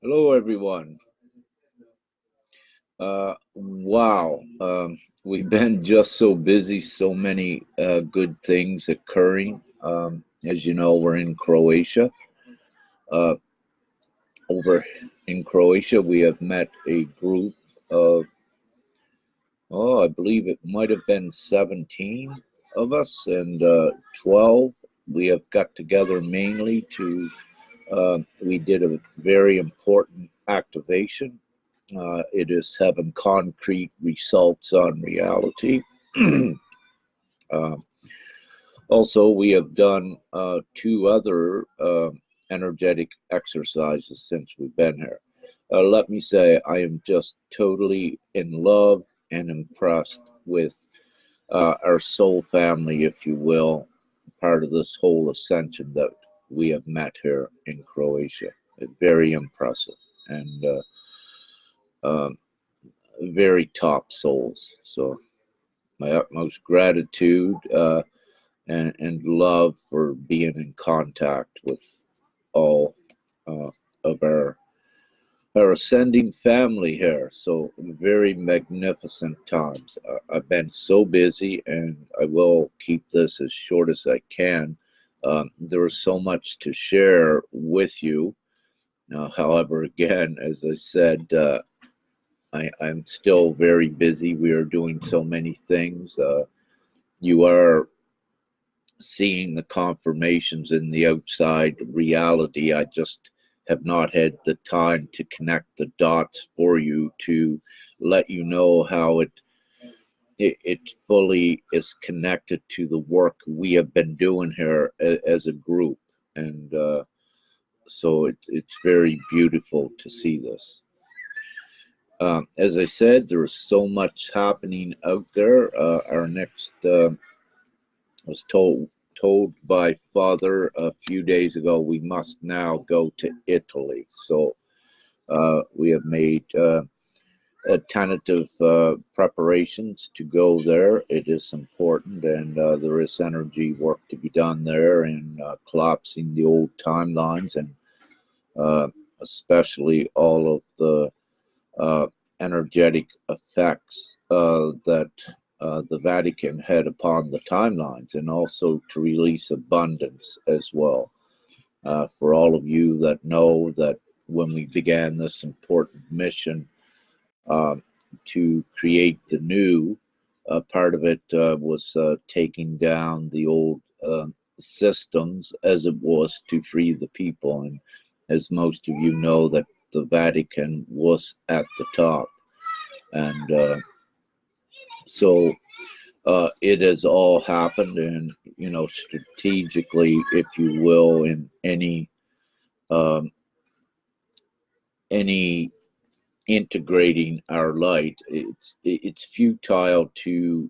Hello, everyone. Wow, we've been just so busy, so many good things occurring. As you know, we're in Croatia. Uh, Over in Croatia, we have met a group of, I believe it might have been 17 of us, and 12 we have got together mainly we did a very important activation. It is having concrete results on reality. uh, Also, we have done two other energetic exercises since we've been here. Let me say, I am just totally in love and impressed with our soul family, if you will, part of this whole ascension that we have met here in Croatia. Very impressive and um, very top souls. So, my utmost gratitude and love for being in contact with all of our ascending family here. So very magnificent times. I've been so busy, and I will keep this as short as I can. There is so much to share with you. However, again, as I said, I'm still very busy. We are doing so many things. You are seeing the confirmations in the outside reality. I just have not had the time to connect the dots for you to let you know how it fully is connected to the work we have been doing here as a group. And so it's very beautiful to see this. As I said, there is so much happening out there. Our next was told by Father a few days ago we must now go to Italy. So we have made tentative preparations to go there. It is important, and there is energy work to be done there in collapsing the old timelines and uh, especially all of the uh, energetic effects that the Vatican had upon the timelines, and also to release abundance as well. For all of you that know that when we began this important mission uh, to create the new, part of it was taking down the old systems as it was to free the people. And as most of you know, that the Vatican was at the top. And so it has all happened, and strategically, if you will, in um, any integrating our light, it's futile to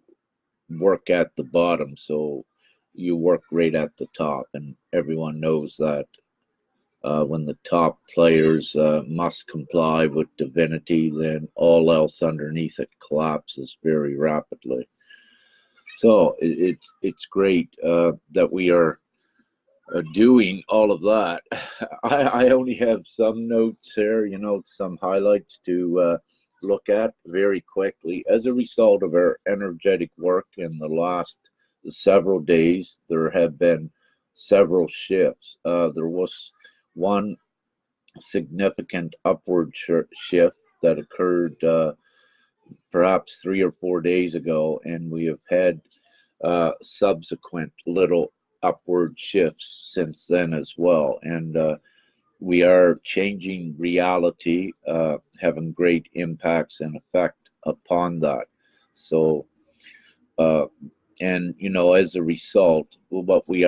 work at the bottom. So you work right at the top, and everyone knows that. When the top players must comply with divinity, then all else underneath it collapses very rapidly. So it's great that we are doing all of that. I only have some notes here, some highlights to look at very quickly. As a result of our energetic work in the last several days, there have been several shifts. There was one significant upward shift that occurred perhaps 3 or 4 days ago, and we have had subsequent little upward shifts since then as well. And we are changing reality, having great impacts and effect upon that. So, uh, and as a result, what we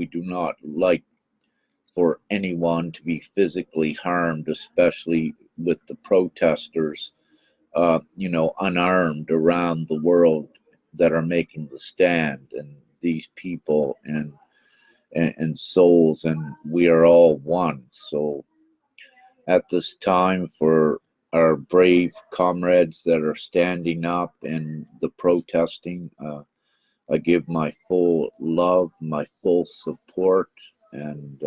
do not like for anyone to be physically harmed, especially with the protesters, unarmed around the world that are making the stand, and these people and souls, and we are all one. So at this time, for our brave comrades that are standing up and the protesting, I give my full love, my full support, and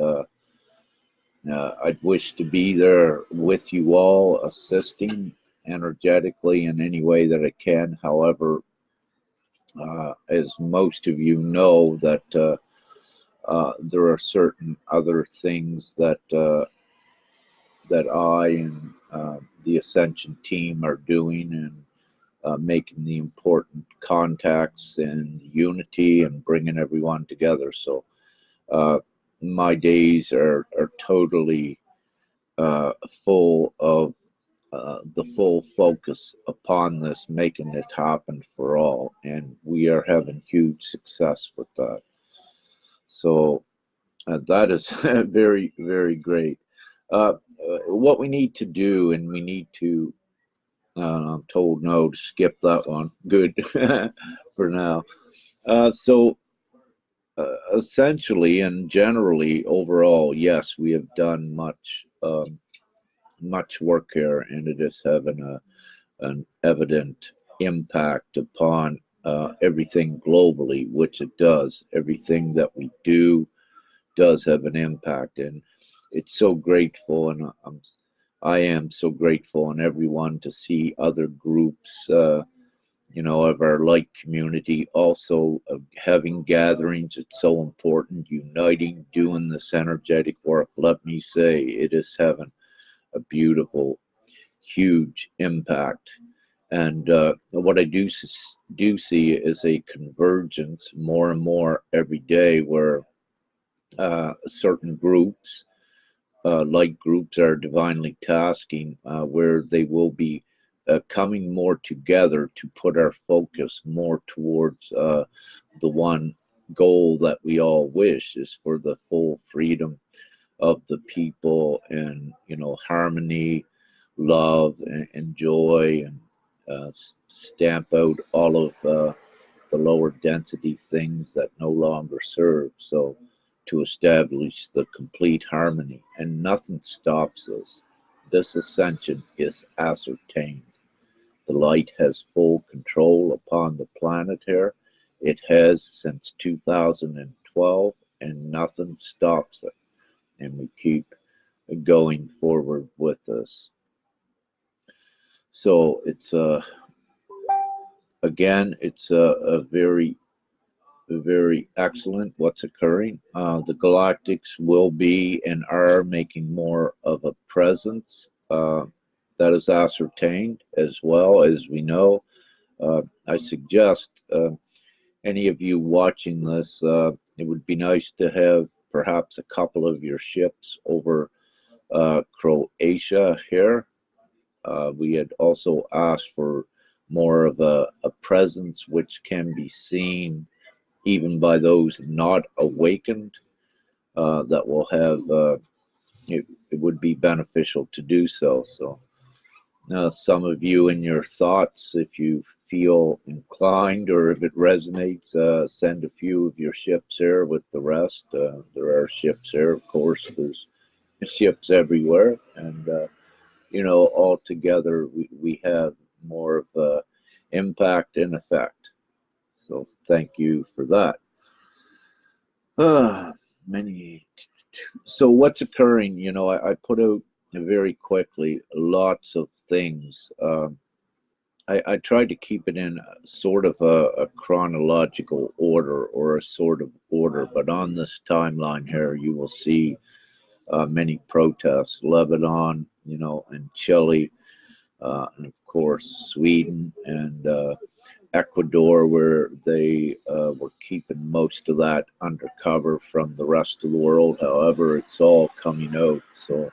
I'd wish to be there with you all, assisting energetically in any way that I can. However, as most of you know, that there are certain other things that I and the Ascension team are doing, and making the important contacts and unity and bringing everyone together. So uh, my days are totally full of the full focus upon this, making it happen for all, and we are having huge success with that. So that is very, very great. What we need to do, and we need to, I'm told no to skip that one. Good for now. Essentially and generally, overall, yes, we have done much work here, and it is having an evident impact upon everything globally, which it does. Everything that we do does have an impact, and it's so grateful, and I am so grateful, and everyone to see other groups, of our like community, also having gatherings. It's so important, uniting, doing this energetic work. Let me say, it is having a beautiful, huge impact. And what I do see is a convergence more and more every day, where certain groups, like groups, are divinely tasking, where they will be coming more together to put our focus more towards the one goal that we all wish, is for the full freedom of the people, and harmony, love, and joy, and stamp out all of the lower density things that no longer serve. So to establish the complete harmony, and nothing stops us. This ascension is ascertained. The light has full control upon the planet here. It has since 2012, and nothing stops it. And we keep going forward with this. So it's again, it's a very, very excellent what's occurring. The galactics will be and are making more of a presence. That is ascertained, as well as we know. I suggest any of you watching this, it would be nice to have perhaps a couple of your ships over Croatia here. We had also asked for more of a presence which can be seen even by those not awakened, that will have, it would be beneficial to do so. So some of you, in your thoughts, if you feel inclined or if it resonates, send a few of your ships here with the rest. There are ships here, of course. There's ships everywhere, and all together we have more of a impact and effect. So thank you for that. Many. So what's occurring? I put out very quickly lots of things. I tried to keep it in sort of a chronological order, or a sort of order, but on this timeline here, you will see many protests: Lebanon, and Chile, and of course Sweden and Ecuador, where they were keeping most of that undercover from the rest of the world. However, it's all coming out. So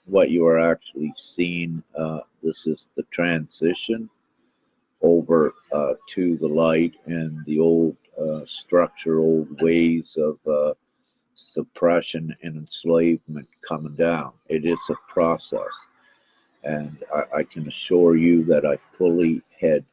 what you are actually seeing, this is the transition over to the light, and the old structure, old ways of suppression and enslavement coming down. It is a process, and I can assure you that I fully had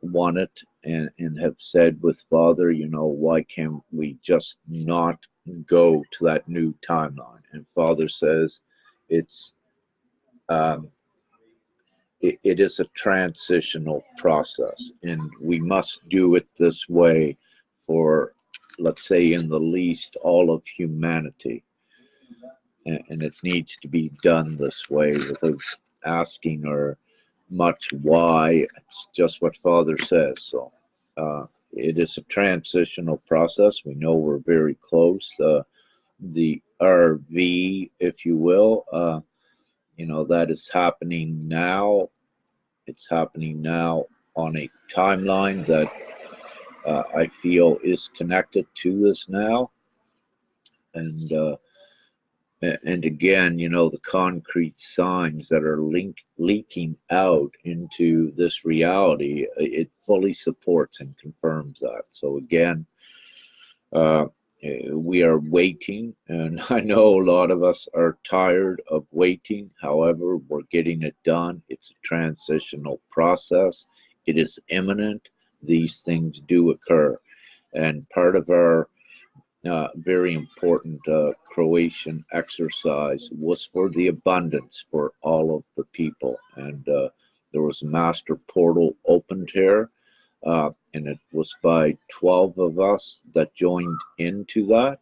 won it, and have said with Father, why can't we just not go to that new timeline? And Father says it's um, it is a transitional process, and we must do it this way for, let's say, in the least, all of humanity. and it needs to be done this way without asking or much why. It's just what Father says. So it is a transitional process. We know we're very close. The RV, if you will, that is happening now. It's happening now on a timeline that I feel is connected to this now. And again, the concrete signs that are leaking out into this reality, it fully supports and confirms that. So again, uh, we are waiting, and I know a lot of us are tired of waiting. However, we're getting it done. It's a transitional process. It is imminent. These things do occur. And part of our very important Croatian exercise was for the abundance for all of the people. And there was a master portal opened here, and it was by 12 of us that joined into that.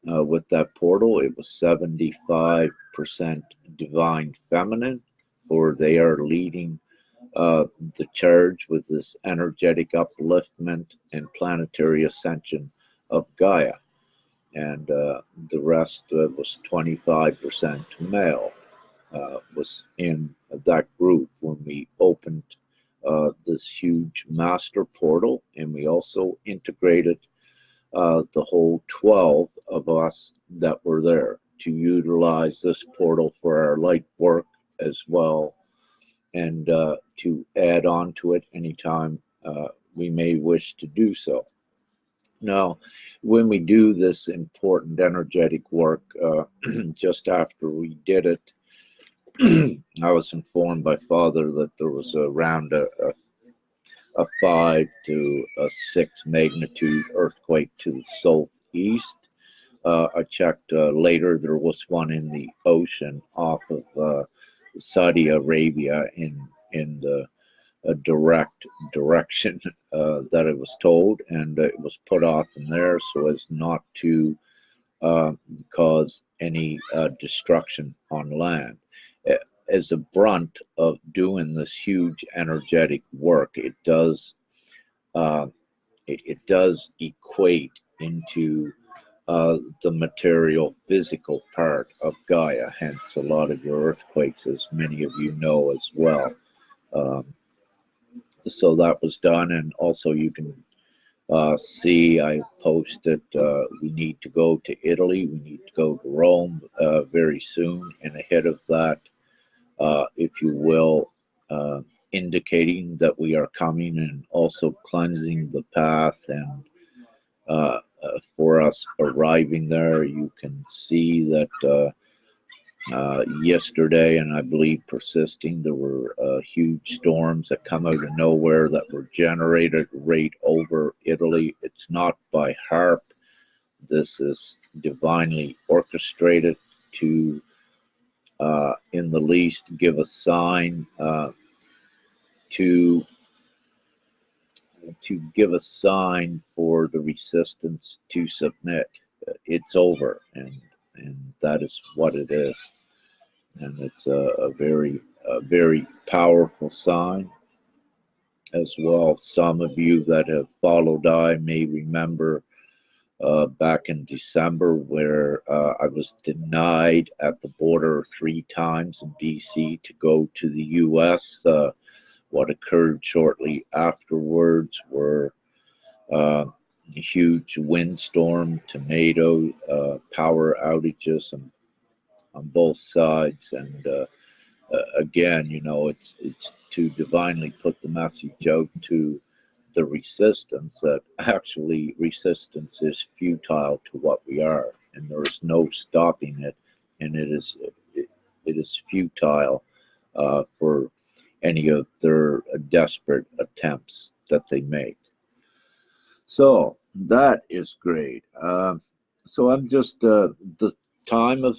With that portal, it was 75% divine feminine, for they are leading the charge with this energetic upliftment and planetary ascension of Gaia. And the rest was 25% male, was in that group when we opened this huge master portal, and we also integrated the whole 12 of us that were there to utilize this portal for our light work as well, and to add on to it anytime we may wish to do so. Now, when we do this important energetic work, just after we did it, I was informed by Father that there was around a 5 to a 6 magnitude earthquake to the southeast. I checked later, there was one in the ocean off of Saudi Arabia in the a direct direction that it was told, and it was put off in there so as not to cause any destruction on land. As a brunt of doing this huge energetic work, uh, it does equate into the material physical part of Gaia, hence a lot of your earthquakes, as many of you know as well. Um, so that was done, and also you can see I posted we need to go to Italy, we need to go to Rome very soon, and ahead of that, if you will, indicating that we are coming, and also cleansing the path, and for us arriving there, you can see that yesterday, and I believe persisting, there were huge storms that come out of nowhere that were generated right over Italy. It's not by HARP. This is divinely orchestrated to, in the least, give a sign to give a sign for the resistance to submit. It's over, and that is what it is. And it's a very powerful sign as well. Some of you that have followed I may remember back in December where I was denied at the border 3 times in BC to go to the U.S. What occurred shortly afterwards were huge windstorm, tornado, power outages on both sides, and again, it's to divinely put the message out to the resistance that actually resistance is futile to what we are, and there is no stopping it, and it is futile for any of their desperate attempts that they make. So that is great. So I'm just the time of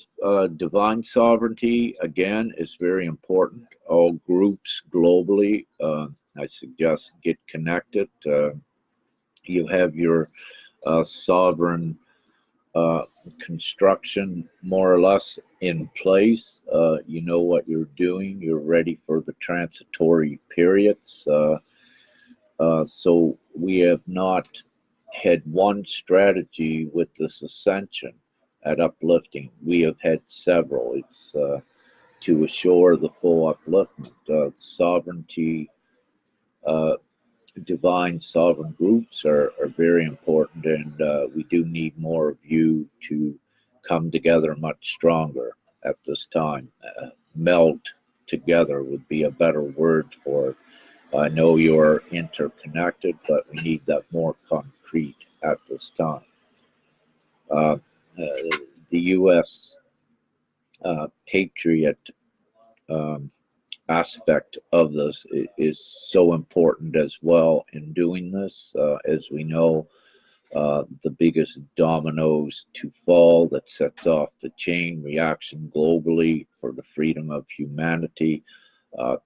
divine sovereignty again is very important. All groups globally, I suggest get connected. You have your sovereign uh, construction more or less in place. You know what you're doing. You're ready for the transitory periods. So we have not had one strategy with this ascension at uplifting. We have had several. It's to assure the full upliftment, sovereignty, uh, divine sovereign groups are very important, and we do need more of you to come together much stronger at this time. Meld together would be a better word for it. I know you're interconnected, but we need that more concrete at this time. Uh, the U.S. Patriot um, aspect of this is so important as well in doing this. As we know, the biggest dominoes to fall that sets off the chain reaction globally for the freedom of humanity.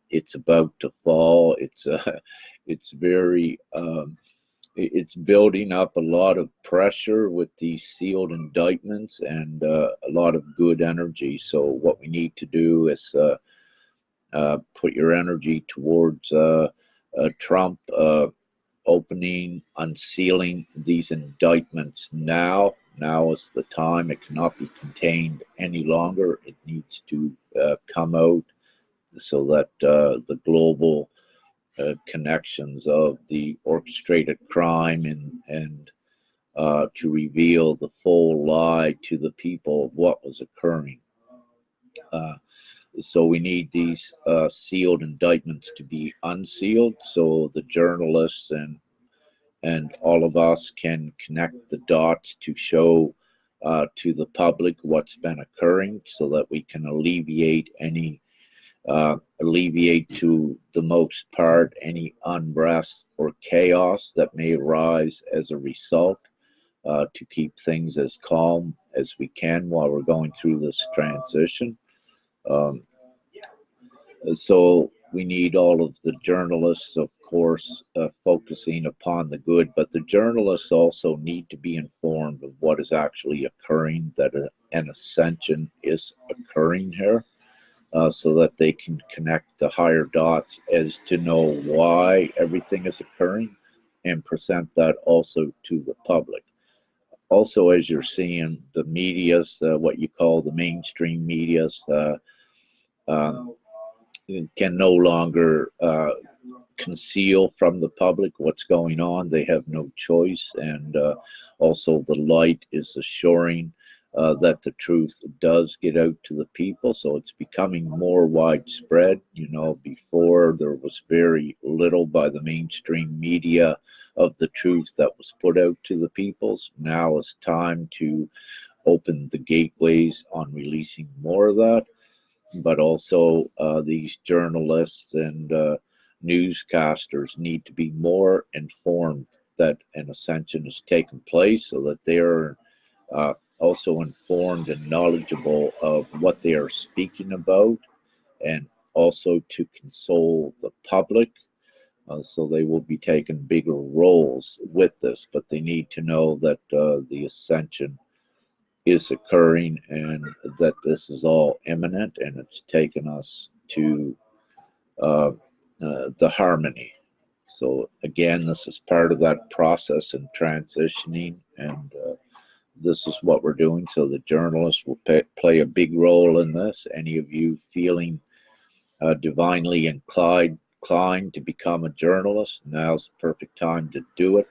It's about to fall. It's very it's building up a lot of pressure with these sealed indictments and a lot of good energy. So what we need to do is put your energy towards Trump opening, unsealing these indictments now. Now is the time. It cannot be contained any longer. It needs to come out so that the global connections of the orchestrated crime and to reveal the full lie to the people of what was occurring. Uh, so we need these sealed indictments to be unsealed so the journalists and all of us can connect the dots to show to the public what's been occurring so that we can alleviate to the most part any unrest or chaos that may arise as a result, to keep things as calm as we can while we're going through this transition. Um, so we need all of the journalists, of course, focusing upon the good, but the journalists also need to be informed of what is actually occurring, that an ascension is occurring here, so that they can connect the higher dots as to know why everything is occurring and present that also to the public. Also, as you're seeing, the media's, what you call the mainstream media's, um, can no longer conceal from the public what's going on. They have no choice, and also the light is assuring that the truth does get out to the people. So it's becoming more widespread. You know, before there was very little by the mainstream media of the truth that was put out to the peoples. Now it's time to open the gateways on releasing more of that, but also these journalists and newscasters need to be more informed that an ascension has taken place so that they are also informed and knowledgeable of what they are speaking about, and also to console the public. So they will be taking bigger roles with this, but they need to know that the ascension is occurring and that this is all imminent and it's taken us to uh, the harmony. So again, this is part of that process and transitioning, and this is what we're doing. So the journalists will play a big role in this. Any of you feeling divinely inclined to become a journalist, now's the perfect time to do it.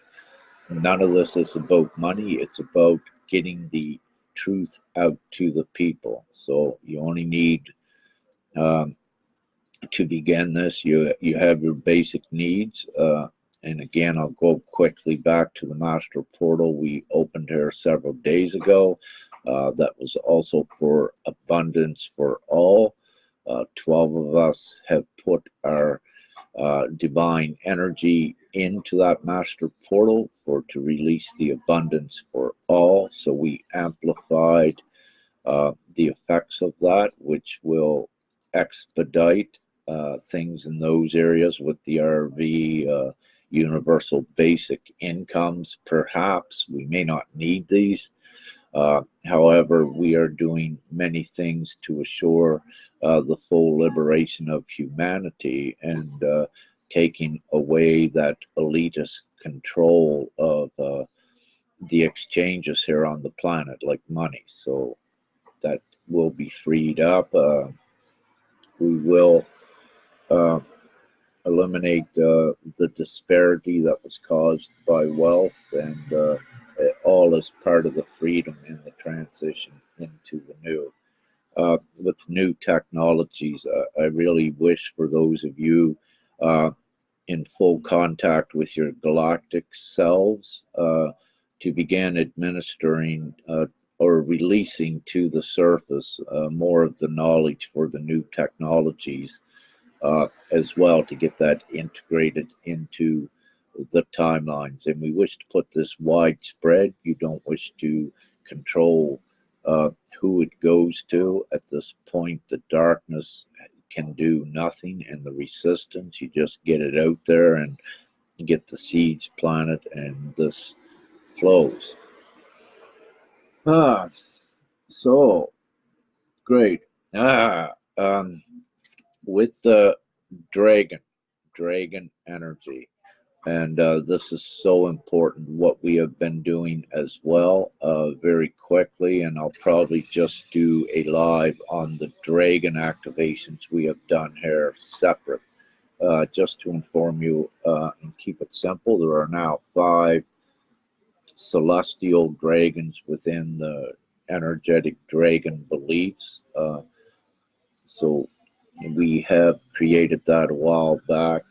None of this is about money. It's about getting the truth out to the people. So you only need um, to begin this. You have your basic needs. And again, I'll go quickly back to the master portal we opened here several days ago. That was also for abundance for all. 12 of us have put our divine energy into that master portal for to release the abundance for all. So we amplified the effects of that, which will expedite things in those areas with the RV, universal basic incomes. Perhaps we may not need these, However, we are doing many things to assure the full liberation of humanity and taking away that elitist control of the exchanges here on the planet, like money. So that will be freed up. We will uh, eliminate the disparity that was caused by wealth, and all as part of the freedom in the transition into the new. With new technologies, I really wish for those of you uh, in full contact with your galactic selves to begin administering or releasing to the surface more of the knowledge for the new technologies as well to get that integrated into the timelines. And we wish to put this widespread. You don't wish to control who it goes to. At this point, the darkness can do nothing, and the resistance, you just get it out there and get the seeds planted, and this flows. Ah, so great. Ah, with the dragon energy. And this is so important, what we have been doing as well, very quickly. And I'll probably just do a live on the dragon activations we have done here separate, just to inform you and keep it simple. There are now 5 celestial dragons within the energetic dragon beliefs. So we have created that a while back.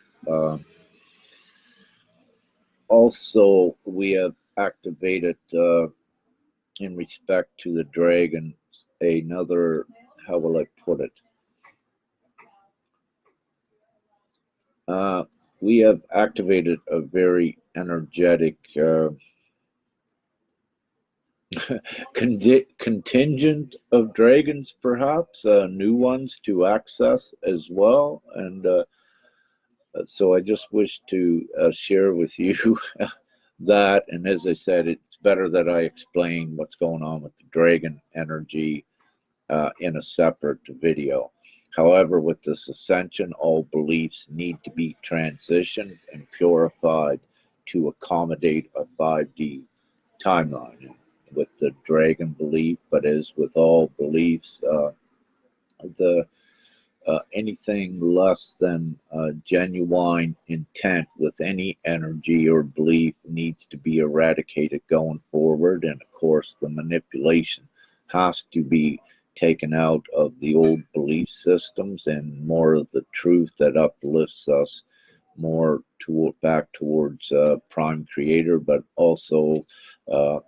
Also, we have activated, in respect to the dragon, another, how will I put it? Uh, we have activated a very energetic contingent of dragons, perhaps, new ones to access as well. And so I just wish to share with you that. And as I said, it's better that I explain what's going on with the dragon energy in a separate video. However, with this ascension, all beliefs need to be transitioned and purified to accommodate a 5D timeline. With the dragon belief, but as with all beliefs, the anything less than genuine intent with any energy or belief needs to be eradicated going forward. And of course, the manipulation has to be taken out of the old belief systems and more of the truth that uplifts us more back towards Prime Creator, but also uh,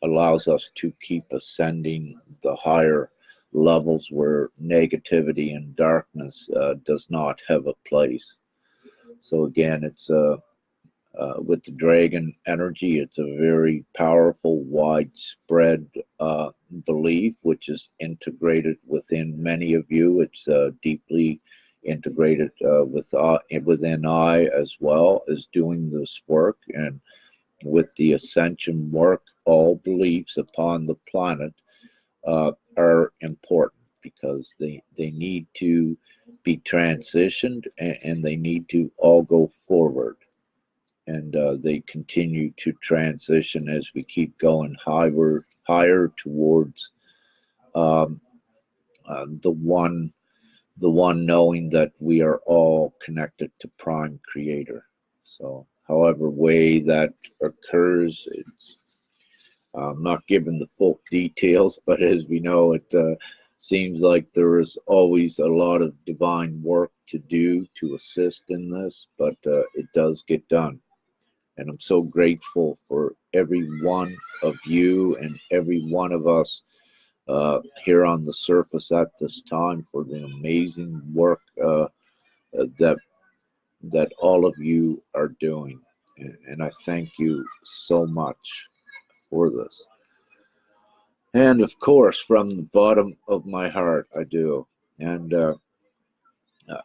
allows us to keep ascending the higher levels where negativity and darkness does not have a place. So again, it's with the dragon energy, it's a very powerful, widespread belief, which is integrated within many of you. It's deeply integrated within I, as well as doing this work. And with the ascension work, all beliefs upon the planet are important because they need to be transitioned, and they need to all go forward. And they continue to transition as we keep going higher towards um, the one knowing that we are all connected to Prime Creator. So, however way that occurs, it's I'm not given the full details, but as we know, it seems like there is always a lot of divine work to do to assist in this, but it does get done. And I'm so grateful for every one of you and every one of us here on the surface at this time for the amazing work that all of you are doing. And I thank you so much for this. And of course, from the bottom of my heart, I do. And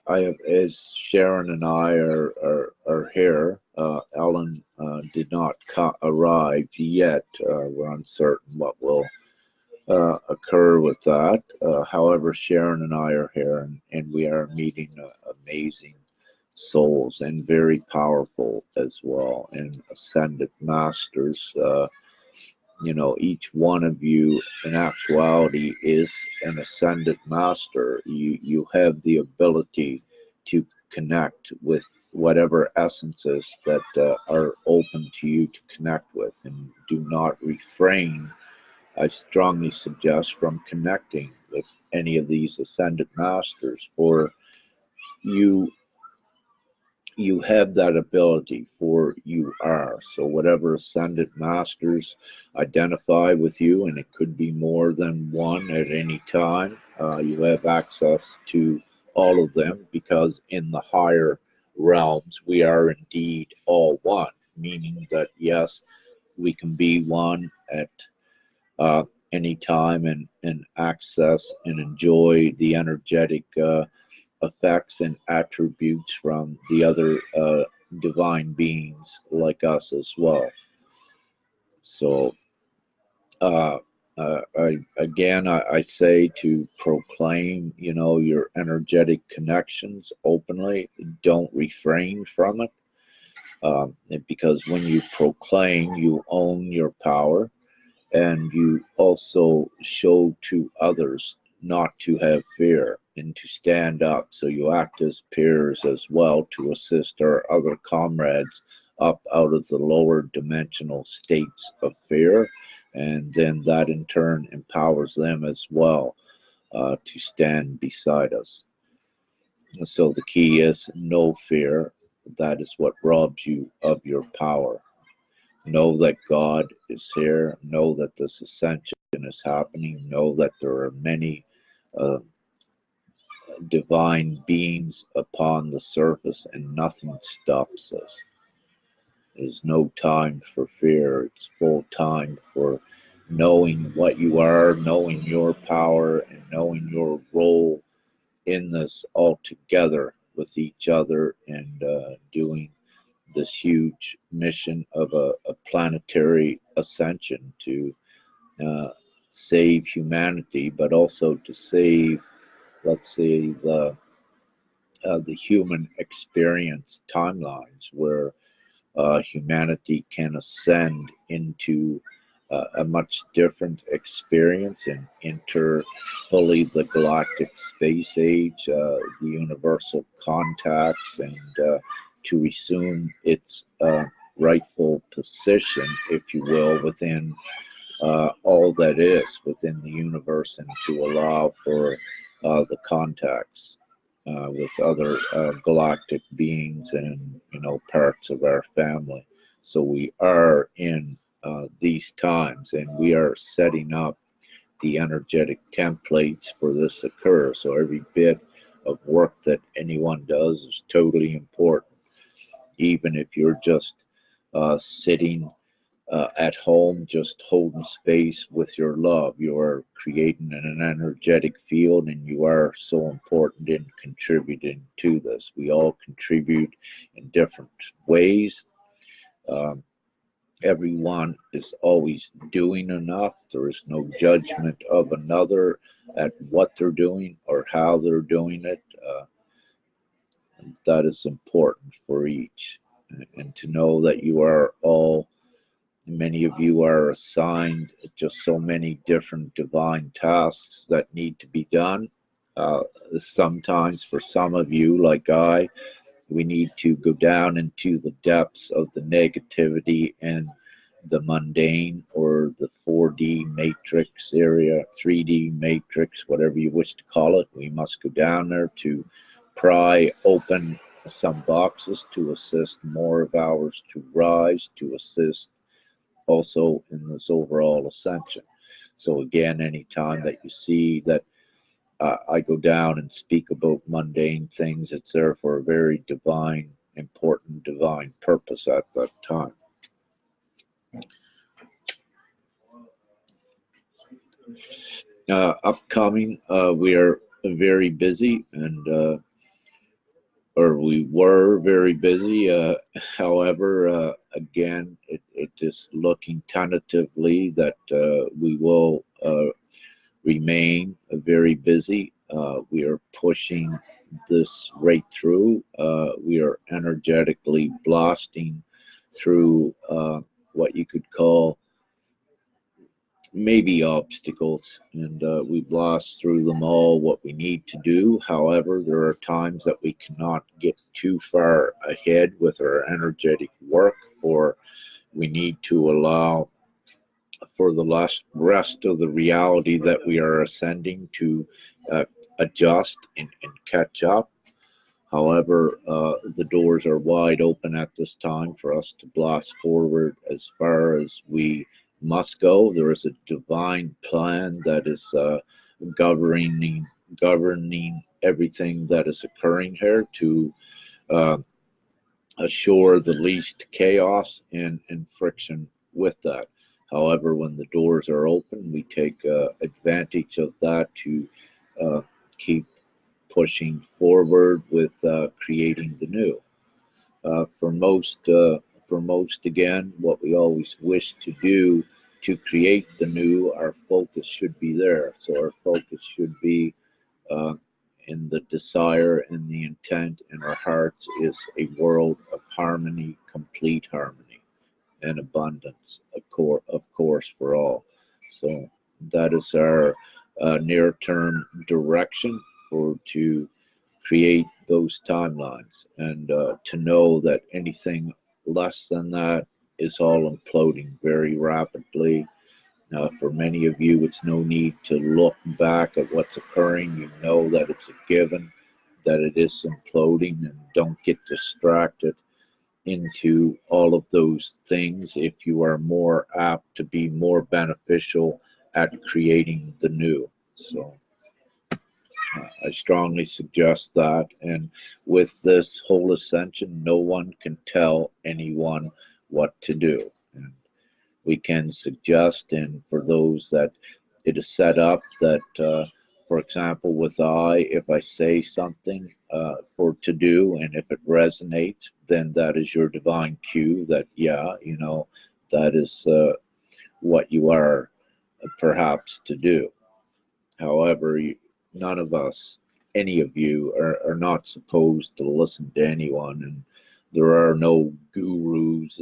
I have, as Sharon and I are here. Ellen did not arrive yet. We're uncertain what will occur with that. However, Sharon and I are here, and we are meeting amazing souls and very powerful as well, and ascended masters. Each one of you in actuality is an ascended master. You have the ability to connect with whatever essences that are open to you to connect with, and do not refrain, I strongly suggest, from connecting with any of these ascended masters, for you you have that ability, for you are. So whatever ascended masters identify with you, and it could be more than one at any time, you have access to all of them, because in the higher realms we are indeed all one, meaning that yes, we can be one at uh, any time, and access and enjoy the energetic effects and attributes from the other divine beings like us as well. So, I say to proclaim, your energetic connections openly. Don't refrain from it, because when you proclaim, you own your power, and you also show to others not to have fear and to stand up. So you act as peers as well, to assist our other comrades up out of the lower dimensional states of fear, and then that in turn empowers them as well to stand beside us. So the key is no fear. That is what robs you of your power. Know that God is here. Know that this ascension is happening. Know that there are many uh, divine beings upon the surface, and nothing stops us. There's no time for fear. It's full time for knowing what you are, knowing your power, and knowing your role in this all together with each other, and doing this huge mission of a planetary ascension to uh, save humanity, but also to save, let's say, the human experience timelines, where humanity can ascend into a much different experience and enter fully the galactic space age, the universal contacts, and to resume its rightful position, if you will, within all that is within the universe, and to allow for the contacts with other galactic beings, and parts of our family. So we are in these times, and we are setting up the energetic templates for this occur. So every bit of work that anyone does is totally important, even if you're just sitting at home, just holding space with your love. You are creating an energetic field, and you are so important in contributing to this. We all contribute in different ways. Um, Everyone is always doing enough. There is no judgment of another at what they're doing or how they're doing it. That is important for each. And to know that you are all, many of you are assigned just so many different divine tasks that need to be done. Uh, Sometimes, for some of you, like we need to go down into the depths of the negativity and the mundane, or the 4D matrix area, 3D matrix, whatever you wish to call it. We must go down there to pry open some boxes to assist more of ours to rise, to assist also in this overall ascension. So again, anytime that you see that I go down and speak about mundane things, it's there for a very divine, important divine purpose at that time. Upcoming, we are very busy, and or we were very busy. However, again, it is looking tentatively that we will remain very busy. We are pushing this right through. We are energetically blasting through what you could call maybe obstacles, and we blast through them all what we need to do. However, there are times that we cannot get too far ahead with our energetic work, or we need to allow for the last rest of the reality that we are ascending to uh, adjust and catch up. However, the doors are wide open at this time for us to blast forward as far as we must go. There is a divine plan that is governing governing everything that is occurring here to uh, assure the least chaos and friction with that. However, when the doors are open, we take advantage of that to uh, keep pushing forward with creating the new. For most, again, what we always wish to do to create the new, our focus should be there. So our focus should be uh, in the desire and the intent in our hearts is a world of harmony, complete harmony and abundance, of course, for all. So that is our near-term direction for to create those timelines, and to know that anything less than that is all imploding very rapidly. For many of you, it's no need to look back at what's occurring. You know that it's a given, that it is imploding, and don't get distracted into all of those things if you are more apt to be more beneficial at creating the new. So I strongly suggest that. And with this whole ascension, no one can tell anyone what to do. And we can suggest, and for those that it is set up that, for example, with if I say something for to do, and if it resonates, then that is your divine cue that, yeah, that is what you are perhaps to do. However, none of us, any of you, are not supposed to listen to anyone, and there are no gurus.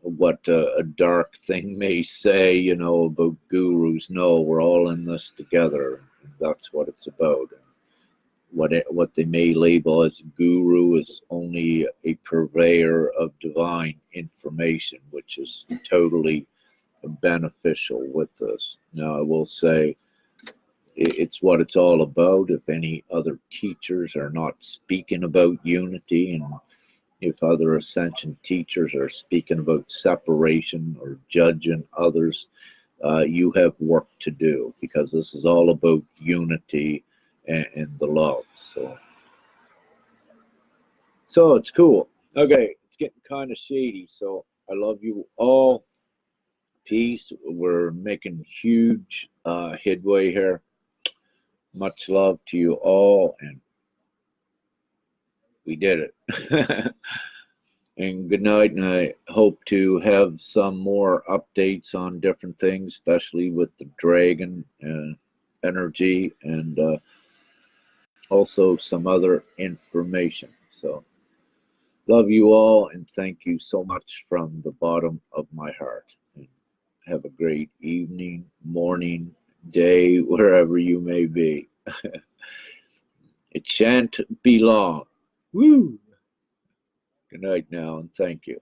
What a dark thing may say, about gurus. No, we're all in this together. And that's what it's about. What they may label as a guru is only a purveyor of divine information, which is totally beneficial with this. Now, I will say it's what it's all about. If any other teachers are not speaking about unity, and if other ascension teachers are speaking about separation or judging others, you have work to do, because this is all about unity and the love. So it's cool. Okay, it's getting kind of shady. So I love you all. Peace. We're making huge headway here. Much love to you all, and we did it. And good night, and I hope to have some more updates on different things, especially with the dragon energy, and also some other information. So, love you all, and thank you so much from the bottom of my heart. And have a great evening, morning, day, wherever you may be. It shan't be long. Woo! Good night now, and thank you.